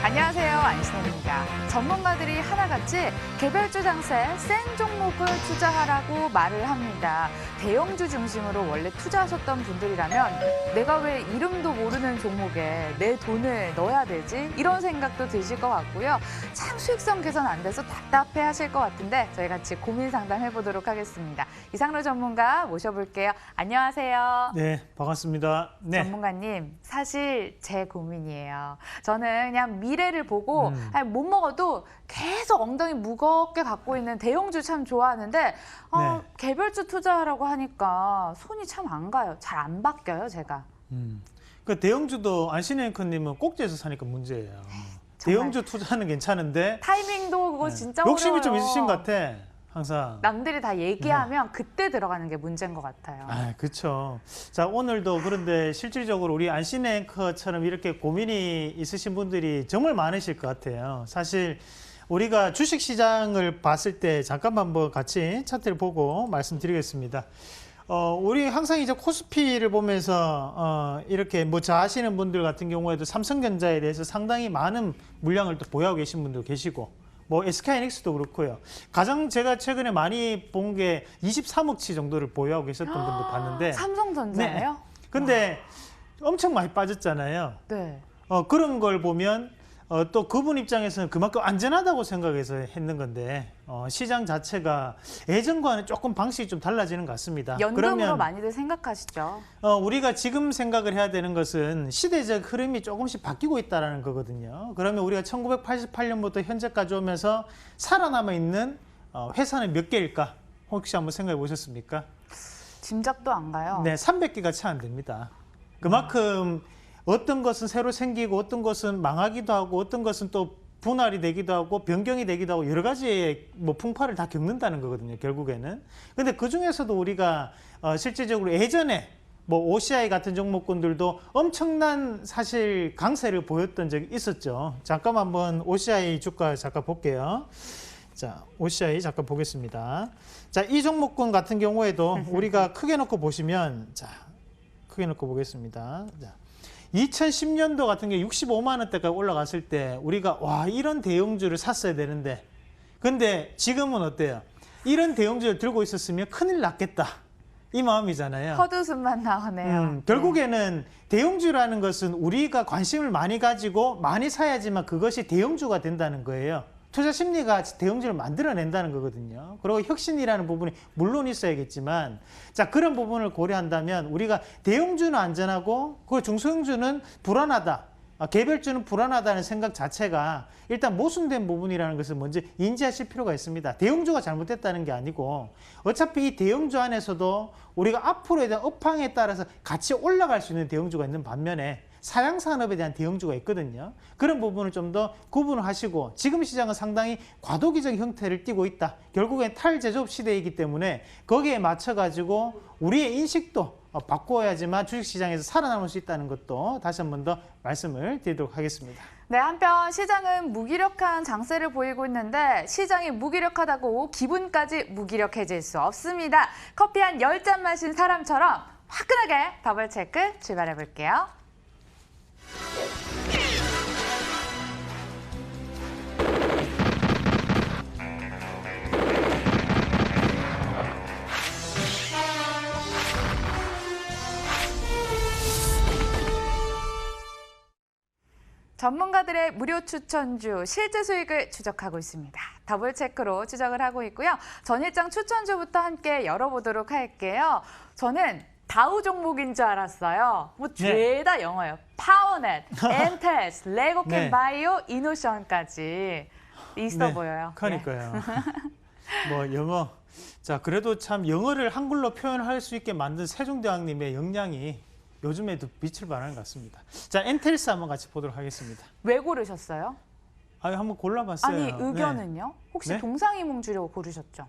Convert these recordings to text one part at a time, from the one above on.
안녕하세요, 안신혜입니다. 전문가들이 하나같이 개별주 장세에 센 종목을 투자하라고 말을 합니다. 대형주 중심으로 원래 투자하셨던 분들이라면 내가 왜 이름도 모르는 종목에 내 돈을 넣어야 되지? 이런 생각도 드실 것 같고요. 참 수익성 개선 안 돼서 답답해 하실 것 같은데 저희 같이 고민 상담해 보도록 하겠습니다. 이상로 전문가 모셔볼게요. 안녕하세요. 네, 반갑습니다. 네. 전문가님, 사실 제 고민이에요. 저는 그냥 미래를 보고 못 먹어도 계속 엉덩이 무겁게 갖고 있는 대형주 참 좋아하는데 네. 개별주 투자하라고 하니까 손이 참 안 가요. 잘 안 바뀌어요, 제가. 그 대형주도 안신혜 앵커님은 꼭지에서 사니까 문제예요. 정말. 대형주 투자는 괜찮은데 타이밍도 그거 진짜 욕심이 좀 어려워요. 있으신 것 같아. 항상. 남들이 다 얘기하면 그때 들어가는 게 문제인 것 같아요. 아, 그렇죠. 자, 오늘도 그런데 실질적으로 우리 안신혜 앵커처럼 이렇게 고민이 있으신 분들이 정말 많으실 것 같아요. 사실 우리가 주식시장을 봤을 때 잠깐만 한번 같이 차트를 보고 말씀드리겠습니다. 우리 항상 이제 코스피를 보면서 이렇게 뭐 자하시는 분들 같은 경우에도 삼성전자에 대해서 상당히 많은 물량을 또 보유하고 계신 분도 계시고 뭐 SK하이닉스도 그렇고요. 가장 제가 최근에 많이 본 게 23억치 정도를 보유하고 계셨던 분도 봤는데 삼성전자예요? 네. 근데 엄청 많이 빠졌잖아요. 네. 그런 걸 보면 또 그분 입장에서는 그만큼 안전하다고 생각해서 했는 건데 시장 자체가 예전과는 조금 방식이 좀 달라지는 것 같습니다. 연금으로 그러면 많이들 생각하시죠. 우리가 지금 생각을 해야 되는 것은 시대적 흐름이 조금씩 바뀌고 있다는 거거든요. 그러면 우리가 1988년부터 현재까지 오면서 살아남아 있는 회사는 몇 개일까? 혹시 한번 생각해 보셨습니까? 짐작도 안 가요. 네, 300개가 채 안 됩니다. 그만큼 어떤 것은 새로 생기고 어떤 것은 망하기도 하고 어떤 것은 또 분할이 되기도 하고 변경이 되기도 하고 여러 가지의 뭐 풍파를 다 겪는다는 거거든요, 결국에는. 근데 그 중에서도 우리가 실질적으로 예전에 뭐 OCI 같은 종목군들도 엄청난 사실 강세를 보였던 적이 있었죠. 잠깐 한번 OCI 주가 잠깐 볼게요. 자, OCI 잠깐 보겠습니다. 자, 이 종목군 같은 경우에도 우리가 크게 놓고 보시면, 자, 크게 놓고 보겠습니다. 자, 2010년도 같은 게 65만 원대까지 올라갔을 때 우리가 와, 이런 대형주를 샀어야 되는데, 근데 지금은 어때요? 이런 대형주를 들고 있었으면 큰일 났겠다, 이 마음이잖아요. 헛웃음만 나오네요. 결국에는 대형주라는 것은 우리가 관심을 많이 가지고 많이 사야지만 그것이 대형주가 된다는 거예요. 투자 심리가 대형주를 만들어낸다는 거거든요. 그리고 혁신이라는 부분이 물론 있어야겠지만, 자, 그런 부분을 고려한다면 우리가 대형주는 안전하고 그 중소형주는 불안하다, 개별주는 불안하다는 생각 자체가 일단 모순된 부분이라는 것을 먼저 인지하실 필요가 있습니다. 대형주가 잘못됐다는 게 아니고 어차피 이 대형주 안에서도 우리가 앞으로에 대한 업황에 따라서 같이 올라갈 수 있는 대형주가 있는 반면에 사양산업에 대한 대형주가 있거든요. 그런 부분을 좀 더 구분을 하시고, 지금 시장은 상당히 과도기적 형태를 띠고 있다. 결국엔 탈제조업 시대이기 때문에 거기에 맞춰가지고 우리의 인식도 바꿔야지만 주식시장에서 살아남을 수 있다는 것도 다시 한 번 더 말씀을 드리도록 하겠습니다. 네, 한편 시장은 무기력한 장세를 보이고 있는데 시장이 무기력하다고 기분까지 무기력해질 수 없습니다. 커피 한 10잔 마신 사람처럼 화끈하게 더블 체크 출발해 볼게요. 전문가들의 무료 추천주, 실제 수익을 추적하고 있습니다. 더블 체크로 추적을 하고 있고요. 전일장 추천주부터 함께 열어보도록 할게요. 저는 다우 종목인 줄 알았어요. 뭐 죄다 영어예요. 파워넷, 엔텔스, 레고캠 바이오, 이노션까지 있어 보여요. 그러니까요. 뭐 영어. 자, 그래도 참 영어를 한글로 표현할 수 있게 만든 세종대왕님의 역량이 요즘에도 빛을 발하는 것 같습니다. 자, 엔텔스 한번 같이 보도록 하겠습니다. 왜 고르셨어요? 한번 골라봤어요. 아니, 의견은요? 혹시 네? 동상이몽 주려고 고르셨죠?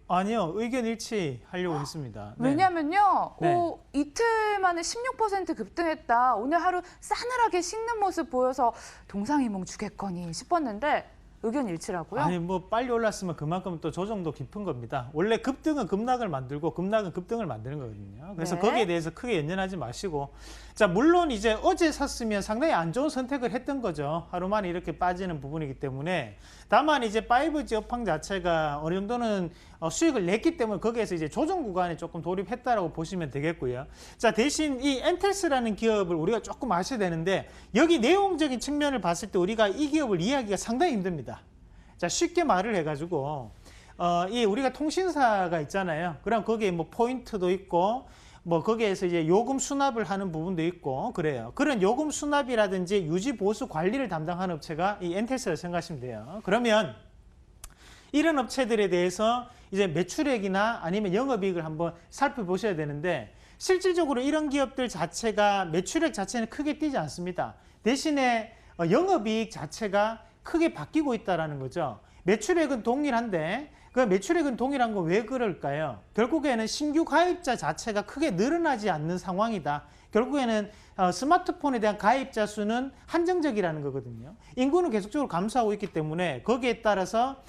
아니요, 의견 일치하려고 했습니다. 왜냐면요, 네. 이틀 만에 16% 급등했다. 오늘 하루 싸늘하게 식는 모습 보여서 동상이몽 주겠거니 싶었는데 의견 일치라고요? 아니 뭐 빨리 올랐으면 그만큼 또 조정도 깊은 겁니다. 원래 급등은 급락을 만들고 급락은 급등을 만드는 거거든요. 그래서 네. 거기에 대해서 크게 연연하지 마시고 자 물론 이제 어제 샀으면 상당히 안 좋은 선택을 했던 거죠. 하루 만에 이렇게 빠지는 부분이기 때문에 다만 이제 5G 업황 자체가 어느 정도는 수익을 냈기 때문에 거기에서 이제 조정 구간에 조금 돌입했다라고 보시면 되겠고요. 자 대신 이 엔텔스라는 기업을 우리가 조금 아셔야 되는데 여기 내용적인 측면을 봤을 때 우리가 이 기업을 이해하기가 상당히 힘듭니다. 자 쉽게 말을 해가지고 이 우리가 통신사가 있잖아요. 그럼 거기에 뭐 포인트도 있고 뭐 거기에서 이제 요금 수납을 하는 부분도 있고 그래요. 그런 요금 수납이라든지 유지 보수 관리를 담당하는 업체가 이 엔텔스라고 생각하시면 돼요. 그러면 이런 업체들에 대해서 이제 매출액이나 아니면 영업이익을 한번 살펴보셔야 되는데 실질적으로 이런 기업들 자체가 매출액 자체는 크게 뛰지 않습니다. 대신에 영업이익 자체가 크게 바뀌고 있다는 거죠. 매출액은 동일한데 그 매출액은 동일한 건 왜 그럴까요? 결국에는 신규 가입자 자체가 크게 늘어나지 않는 상황이다. 결국에는 스마트폰에 대한 가입자 수는 한정적이라는 거거든요. 인구는 계속적으로 감소하고 있기 때문에 거기에 따라서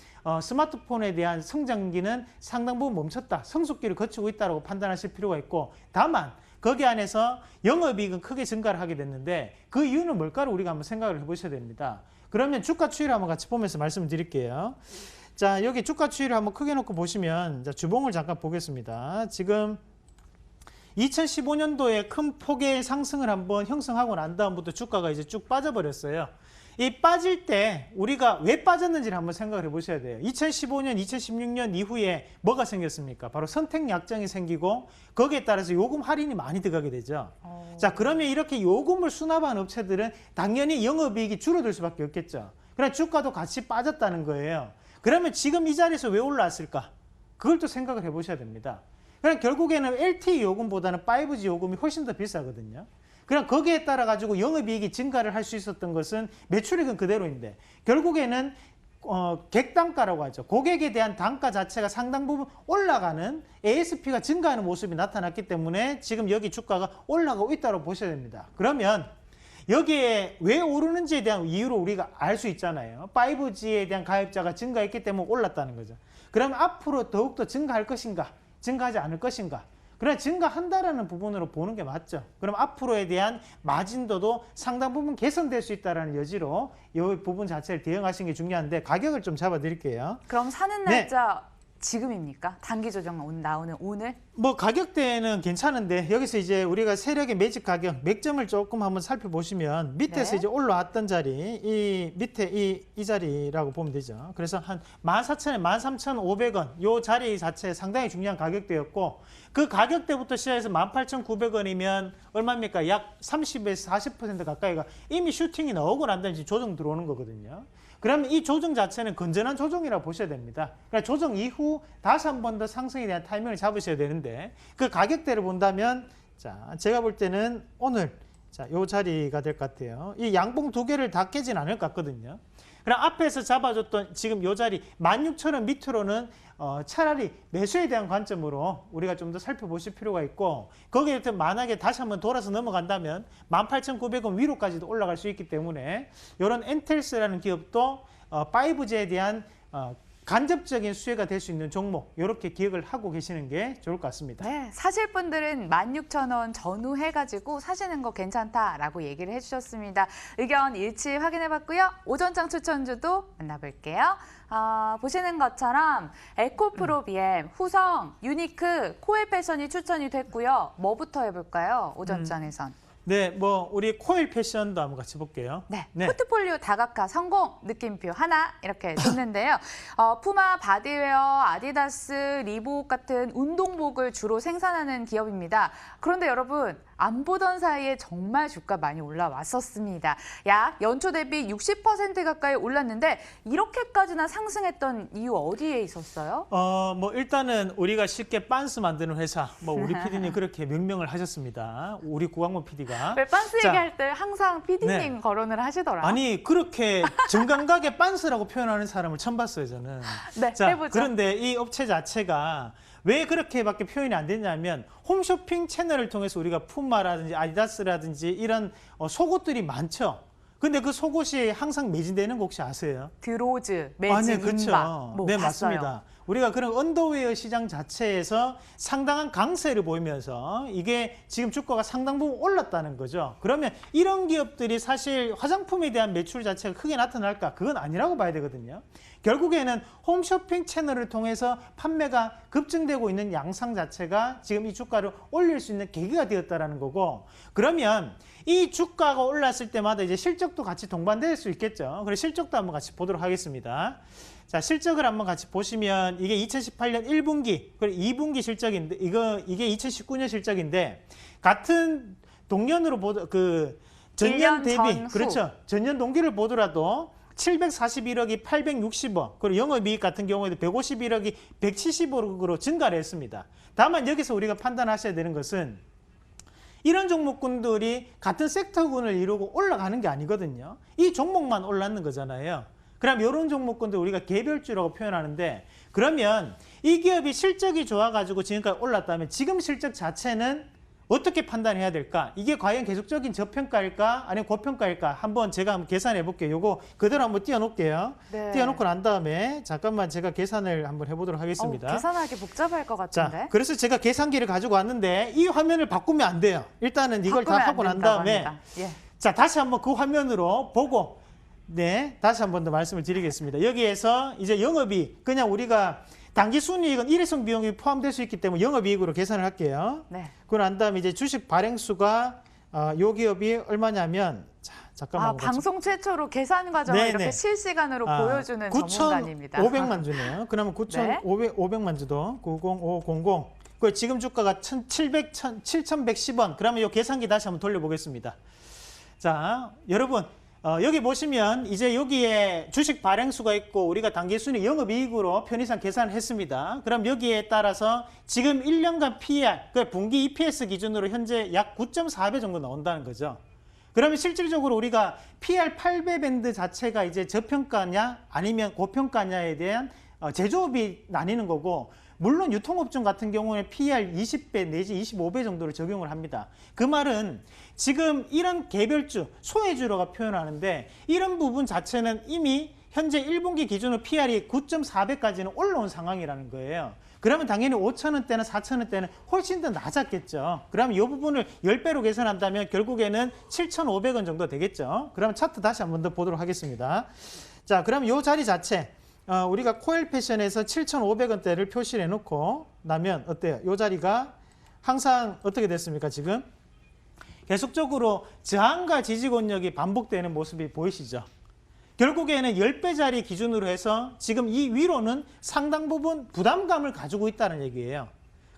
스마트폰에 대한 성장기는 상당 부분 멈췄다. 성숙기를 거치고 있다고 판단하실 필요가 있고 다만 거기 안에서 영업이익은 크게 증가를 하게 됐는데 그 이유는 뭘까를 우리가 한번 생각을 해보셔야 됩니다. 그러면 주가 추이를 한번 같이 보면서 말씀을 드릴게요. 자 여기 주가 추이를 한번 크게 놓고 보시면 자, 주봉을 잠깐 보겠습니다. 지금 2015년도에 큰 폭의 상승을 한번 형성하고 난 다음부터 주가가 이제 쭉 빠져버렸어요. 이 빠질 때 우리가 왜 빠졌는지를 한번 생각을 해보셔야 돼요. 2015년, 2016년 이후에 뭐가 생겼습니까? 바로 선택 약정이 생기고 거기에 따라서 요금 할인이 많이 들어가게 되죠. 자 그러면 이렇게 요금을 수납하는 업체들은 당연히 영업이익이 줄어들 수밖에 없겠죠. 그럼 주가도 같이 빠졌다는 거예요. 그러면 지금 이 자리에서 왜 올라왔을까? 그걸 또 생각을 해보셔야 됩니다. 그럼 결국에는 LTE 요금보다는 5G 요금이 훨씬 더 비싸거든요. 그럼 거기에 따라 가지고 영업이익이 증가를 할 수 있었던 것은 매출액은 그대로인데 결국에는 객단가라고 하죠. 고객에 대한 단가 자체가 상당 부분 올라가는 ASP가 증가하는 모습이 나타났기 때문에 지금 여기 주가가 올라가고 있다고 보셔야 됩니다. 그러면 여기에 왜 오르는지에 대한 이유를 우리가 알 수 있잖아요. 5G에 대한 가입자가 증가했기 때문에 올랐다는 거죠. 그럼 앞으로 더욱더 증가할 것인가? 증가하지 않을 것인가? 그래 증가한다라는 부분으로 보는 게 맞죠. 그럼 앞으로에 대한 마진도도 상당 부분 개선될 수 있다는 여지로 이 부분 자체를 대응하시는 게 중요한데 가격을 좀 잡아드릴게요. 그럼 사는 날짜 지금입니까? 단기 조정 나오는 오늘? 뭐 가격대는 괜찮은데 여기서 이제 우리가 세력의 매집 가격 맥점을 조금 한번 살펴보시면 밑에서 이제 올라왔던 자리 이 밑에 이 자리라고 보면 되죠. 그래서 한 14,000원, 13,500원 요 자리 자체 상당히 중요한 가격대였고 그 가격대부터 시작해서 18,900원이면 얼마입니까? 약 30에서 40% 가까이가 이미 슈팅이 나오고 난 다음에 조정 들어오는 거거든요. 그러면 이 조정 자체는 건전한 조정이라고 보셔야 됩니다. 그러니까 조정 이후 다시 한 번 더 상승에 대한 타이밍을 잡으셔야 되는데 그 가격대를 본다면 자 제가 볼 때는 오늘 자 요 자리가 될 것 같아요. 이 양봉 두 개를 다 깨진 않을 것 같거든요. 그럼 앞에서 잡아줬던 지금 요 자리 16,000원 밑으로는 차라리 매수에 대한 관점으로 우리가 좀 더 살펴보실 필요가 있고 거기에 만약에 다시 한번 돌아서 넘어간다면 18,900원 위로까지도 올라갈 수 있기 때문에 이런 엔텔스라는 기업도 5G에 대한 간접적인 수혜가 될 수 있는 종목 이렇게 기억을 하고 계시는 게 좋을 것 같습니다. 네, 사실 분들은 16,000원 전후해가지고 사시는 거 괜찮다라고 얘기를 해주셨습니다. 의견 일치 확인해봤고요. 오전장 추천주도 만나볼게요. 보시는 것처럼 에코프로 BM, 후성, 유니크, 코엘 패션이 추천이 됐고요. 뭐부터 해볼까요? 오전장에선. 네, 뭐 우리 코엘 패션도 한번 같이 볼게요. 네, 포트폴리오 다각화 성공 느낌표 하나 이렇게 줬는데요. 푸마, 바디웨어, 아디다스, 리복 같은 운동복을 주로 생산하는 기업입니다. 그런데 여러분 안 보던 사이에 정말 주가 많이 올라왔었습니다. 약 연초 대비 60% 가까이 올랐는데 이렇게까지나 상승했던 이유 어디에 있었어요? 뭐 일단은 우리가 쉽게 빤스 만드는 회사, 뭐 우리 PD님 그렇게 명명을 하셨습니다. 우리 구광모 PD가. 왜 빤스 얘기할 때 항상 PD님 거론을 하시더라. 아니 그렇게 정감각에 빤스라고 표현하는 사람을 처음 봤어요 저는. 네, 해보죠. 그런데 이 업체 자체가 왜 그렇게밖에 표현이 안 됐냐면 홈쇼핑 채널을 통해서 우리가 푸마라든지 아디다스라든지 이런 속옷들이 많죠. 근데 그 속옷이 항상 매진되는 거 혹시 아세요? 드로즈, 네, 매진, 그렇죠. 인박 뭐 네, 봤어요. 맞습니다. 우리가 그런 언더웨어 시장 자체에서 상당한 강세를 보이면서 이게 지금 주가가 상당 부분 올랐다는 거죠. 그러면 이런 기업들이 사실 화장품에 대한 매출 자체가 크게 나타날까? 그건 아니라고 봐야 되거든요. 결국에는 홈쇼핑 채널을 통해서 판매가 급증되고 있는 양상 자체가 지금 이 주가를 올릴 수 있는 계기가 되었다는 거고, 그러면 이 주가가 올랐을 때마다 이제 실적도 같이 동반될 수 있겠죠. 그래서 실적도 한번 같이 보도록 하겠습니다. 자, 실적을 한번 같이 보시면 이게 2018년 1분기, 그리고 2분기 실적인데 이게 2019년 실적인데 같은 동년으로 전년 1년 대비 전후. 그렇죠. 전년 동기를 보더라도 741억이 860억, 그리고 영업이익 같은 경우에도 151억이 170억으로 증가를 했습니다. 다만 여기서 우리가 판단하셔야 되는 것은 이런 종목군들이 같은 섹터군을 이루고 올라가는 게 아니거든요. 이 종목만 올랐는 거잖아요. 그럼 이런 종목군들 우리가 개별주라고 표현하는데, 그러면 이 기업이 실적이 좋아가지고 지금까지 올랐다면 지금 실적 자체는 어떻게 판단해야 될까? 이게 과연 계속적인 저평가일까? 아니면 고평가일까? 제가 한번 계산해 볼게요. 요거 그대로 한번 띄워놓을게요. 네. 띄워놓고 난 다음에 잠깐만 제가 계산을 한번 해보도록 하겠습니다. 계산하기 복잡할 것 같은데. 자, 그래서 제가 계산기를 가지고 왔는데 이 화면을 바꾸면 안 돼요. 일단은 이걸 다 바꾸면 하고 안 난 된다고 다음에 합니다. 예. 자, 다시 한번 그 화면으로 보고 다시 한번 더 말씀을 드리겠습니다. 여기에서 이제 영업이익, 그냥 우리가 당기순이익은 일회성 비용이 포함될 수 있기 때문에 영업이익으로 계산을 할게요. 네. 그러고 난 다음에 이제 주식 발행수가 요 기업이 얼마냐면, 자, 잠깐만. 방송 최초로 계산 과정을 네네. 이렇게 실시간으로 보여주는 전문가입니다. 9,500만 주네요. 그러면 9,500만 주도 90500. 그 지금 주가가 7,110원. 그러면 이 계산기 다시 한번 돌려보겠습니다. 자, 여러분. 여기 보시면 이제 여기에 주식 발행수가 있고 우리가 당기순이 영업이익으로 편의상 계산을 했습니다. 그럼 여기에 따라서 지금 1년간 PER, 그 분기 EPS 기준으로 현재 약 9.4배 정도 나온다는 거죠. 그러면 실질적으로 우리가 PER 8배 밴드 자체가 이제 저평가냐 아니면 고평가냐에 대한 제조업이 나뉘는 거고, 물론 유통업종 같은 경우는 PER 20배 내지 25배 정도를 적용을 합니다. 그 말은 지금 이런 개별주, 소외주로가 표현하는데 이런 부분 자체는 이미 현재 1분기 기준으로 PER이 9.4배까지는 올라온 상황이라는 거예요. 그러면 당연히 5,000원대나 4,000원대는 훨씬 더 낮았겠죠. 그러면 이 부분을 10배로 계산한다면 결국에는 7,500원 정도 되겠죠. 그러면 차트 다시 한번 더 보도록 하겠습니다. 자, 그럼 이 자리 자체, 우리가 코엘 패션에서 7,500원대를 표시를 해놓고 나면 어때요? 이 자리가 항상 어떻게 됐습니까, 지금? 계속적으로 저항과 지지권력이 반복되는 모습이 보이시죠? 결국에는 10배짜리 기준으로 해서 지금 이 위로는 상당 부분 부담감을 가지고 있다는 얘기예요.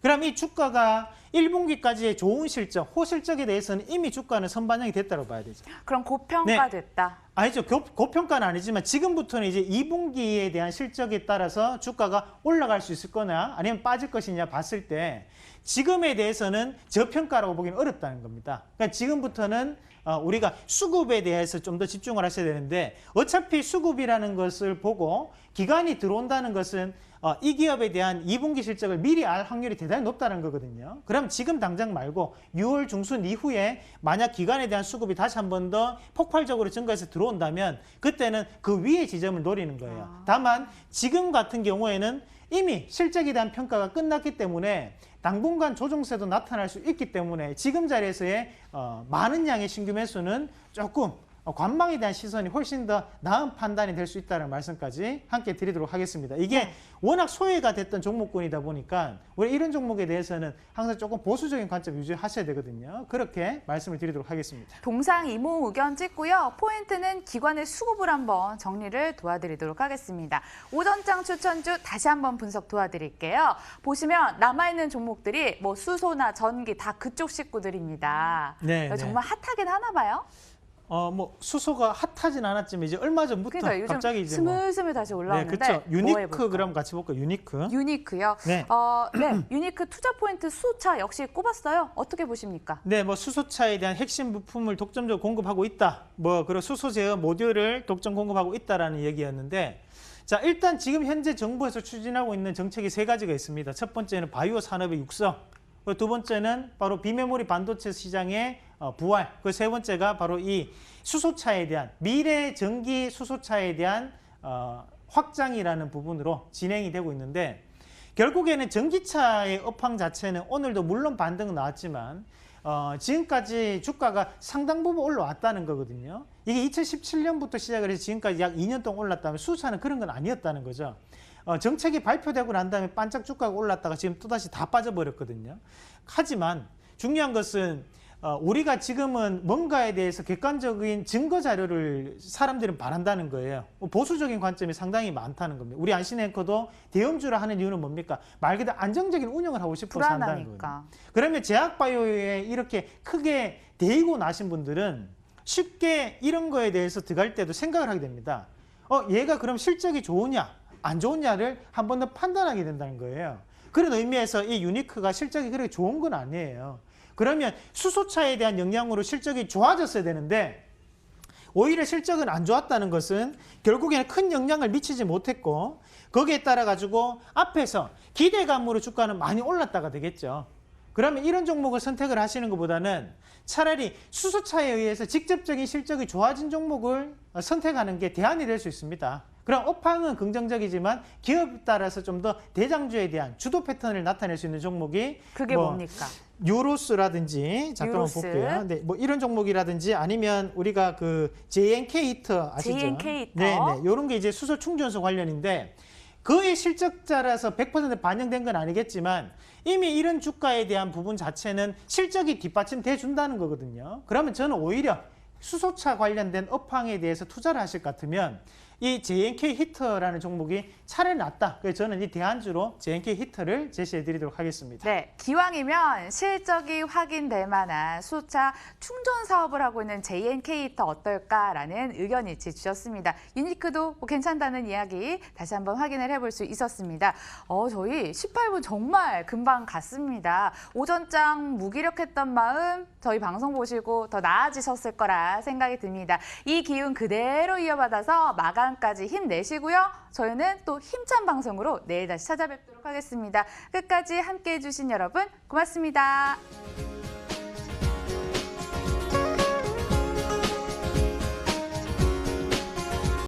그럼 이 주가가 1분기까지의 좋은 실적, 호실적에 대해서는 이미 주가는 선반영이 됐다고 봐야 되죠. 그럼 고평가됐다. 아니죠. 고평가는 아니지만 지금부터는 이제 2분기에 대한 실적에 따라서 주가가 올라갈 수 있을 거냐 아니면 빠질 것이냐 봤을 때 지금에 대해서는 저평가라고 보기는 어렵다는 겁니다. 그러니까 지금부터는 우리가 수급에 대해서 좀 더 집중을 하셔야 되는데, 어차피 수급이라는 것을 보고 기관이 들어온다는 것은 이 기업에 대한 2분기 실적을 미리 알 확률이 대단히 높다는 거거든요. 그럼 지금 당장 말고 6월 중순 이후에 만약 기관에 대한 수급이 다시 한 번 더 폭발적으로 증가해서 들어온다면 그때는 그 위의 지점을 노리는 거예요. 다만 지금 같은 경우에는 이미 실적에 대한 평가가 끝났기 때문에 당분간 조정세도 나타날 수 있기 때문에 지금 자리에서의 많은 양의 신규 매수는 조금 관망에 대한 시선이 훨씬 더 나은 판단이 될 수 있다는 말씀까지 함께 드리도록 하겠습니다. 이게 워낙 소외가 됐던 종목군이다 보니까 우리 이런 종목에 대해서는 항상 조금 보수적인 관점 유지하셔야 되거든요. 그렇게 말씀을 드리도록 하겠습니다. 동상이몽 의견 찍고요. 포인트는 기관의 수급을 한번 정리를 도와드리도록 하겠습니다. 오전장 추천주 다시 한번 분석 도와드릴게요. 보시면 남아있는 종목들이 뭐 수소나 전기 다 그쪽 식구들입니다. 네, 정말 핫하긴 하나 봐요. 뭐 수소가 핫하진 않았지만 이제 얼마 전부터 그러니까 요즘 갑자기 이제 스물스물 다시 올라오는데 그렇죠. 뭐 유니크 해볼까요? 그럼 같이 볼까요? 유니크. 유니크요. 네. 유니크 투자 포인트 수차 역시 꼽았어요. 어떻게 보십니까? 네, 뭐 수소차에 대한 핵심 부품을 독점적으로 공급하고 있다. 그리고 수소 제어 모듈을 독점 공급하고 있다라는 얘기였는데, 자, 일단 지금 현재 정부에서 추진하고 있는 정책이 3가지가 있습니다. 첫 번째는 바이오 산업의 육성, 두 번째는 바로 비메모리 반도체 시장의 부활. 그 세 번째가 바로 이 수소차에 대한 미래 전기 수소차에 대한 확장이라는 부분으로 진행이 되고 있는데 결국에는 전기차의 업황 자체는 오늘도 물론 반등은 나왔지만 지금까지 주가가 상당 부분 올라왔다는 거거든요. 이게 2017년부터 시작을 해서 지금까지 약 2년 동안 올랐다면 수소차는 그런 건 아니었다는 거죠. 정책이 발표되고 난 다음에 반짝 주가가 올랐다가 지금 또다시 다 빠져버렸거든요. 하지만 중요한 것은 우리가 지금은 뭔가에 대해서 객관적인 증거 자료를 사람들은 바란다는 거예요. 보수적인 관점이 상당히 많다는 겁니다. 우리 안신앵커도 대형주라 하는 이유는 뭡니까? 말 그대로 안정적인 운영을 하고 싶어서 한다는 거예요. 그러면 제약바이오에 이렇게 크게 데이고 나신 분들은 쉽게 이런 거에 대해서 들어갈 때도 생각을 하게 됩니다. 얘가 그럼 실적이 좋으냐 안 좋으냐를 한 번 더 판단하게 된다는 거예요. 그런 의미에서 이 유니크가 실적이 그렇게 좋은 건 아니에요. 그러면 수소차에 대한 영향으로 실적이 좋아졌어야 되는데 오히려 실적은 안 좋았다는 것은 결국에는 큰 영향을 미치지 못했고 거기에 따라 가지고 앞에서 기대감으로 주가는 많이 올랐다가 되겠죠. 그러면 이런 종목을 선택을 하시는 것보다는 차라리 수소차에 의해서 직접적인 실적이 좋아진 종목을 선택하는 게 대안이 될 수 있습니다. 그럼 업황은 긍정적이지만 기업에 따라서 좀 더 대장주에 대한 주도 패턴을 나타낼 수 있는 종목이 그게 뭡니까? 유로스라든지 잠깐만 유로스. 볼게요. 네, 뭐 이런 종목이라든지 아니면 우리가 그 JNK 히터 아시죠? JNK 히터. 네, 이런 게 이제 수소 충전소 관련인데 그의 실적자라서 100% 반영된 건 아니겠지만 이미 이런 주가에 대한 부분 자체는 실적이 뒷받침돼 준다는 거거든요. 그러면 저는 오히려 수소차 관련된 업황에 대해서 투자를 하실 것 같으면 이 JNK 히터라는 종목이 차라리 낫다. 그래서 저는 이 대안주로 JNK 히터를 제시해 드리도록 하겠습니다. 네, 기왕이면 실적이 확인될 만한 수소차 충전 사업을 하고 있는 JNK 히터 어떨까라는 의견 일치 주셨습니다. 유니크도 뭐 괜찮다는 이야기 다시 한번 확인을 해볼 수 있었습니다. 저희 18분 정말 금방 갔습니다. 오전장 무기력했던 마음 저희 방송 보시고 더 나아지셨을 거라 생각이 듭니다. 이 기운 그대로 이어받아서 마감까지 힘내시고요. 저희는 또 힘찬 방송으로 내일 다시 찾아뵙도록 하겠습니다. 끝까지 함께해 주신 여러분 고맙습니다.